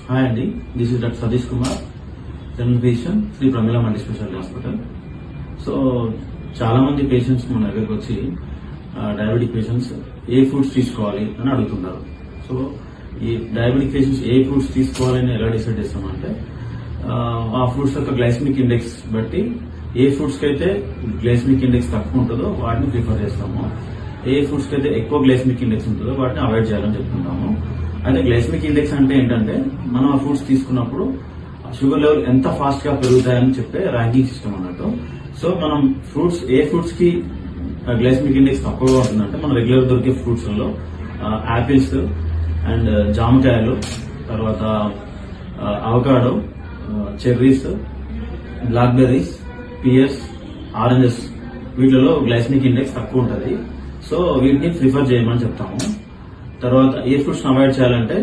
Hi అండి, this is doctor Satish Kumar, general physician, Sri Pramila multi speciality hospital. So చాలా మంది patients మన దగ్గరకు వచ్చి డయాబెటిక్ పేషెంట్స్ ఏ ఫుడ్స్ తీసుకోవాలి అని అడుగుతున్నారు. సో ఈ డయాబెటిక్ పేషెంట్స్ ఏ ఫుడ్స్ తీసుకోవాలని ఎలా డిసైడ్ చేస్తామంటే ఆ ఫుడ్స్ యొక్క గ్లైసమిక్ ఇండెక్స్ బట్టి ఏ ఫుడ్స్ కి అయితే గ్లైసమిక్ ఇండెక్స్ తక్కువ ఉంటుందో వాటిని ప్రిఫర్ చేస్తాము. ఏ ఫుడ్స్ కి అయితే ఎక్కువ గ్లైసమిక్ ఇండెక్స్ ఉంటుందో వాటిని అవాయిడ్ చేయాలని చెప్తున్నాము. అయితే గ్లైసమిక్ ఇండెక్స్ అంటే ఏంటంటే మనం ఆ ఫుడ్స్ తీసుకున్నప్పుడు షుగర్ లెవెల్ ఎంత ఫాస్ట్ గా పెరుగుతాయని చెప్పే ర్యాంకింగ్ సిస్టమ్ అన్నట్టు. సో మనం ఫ్రూట్స్ ఏ ఫ్రూట్స్ కి గ్లైసమిక్ ఇండెక్స్ తక్కువగా ఉంటుందంటే మన రెగ్యులర్ దొరికే ఫ్రూట్స్ లో యాపిల్స్ అండ్ జామకాయలు, తర్వాత avocado, cherries, blackberries, pears, oranges, వీటిలో గ్లైసమిక్ ఇండెక్స్ తక్కువ ఉంటుంది. సో వీటిని ప్రిఫర్ చేయమని చెప్తాము. తర్వాత ఏ ఫ్రూట్స్ అవాయిడ్ చేయాలంటే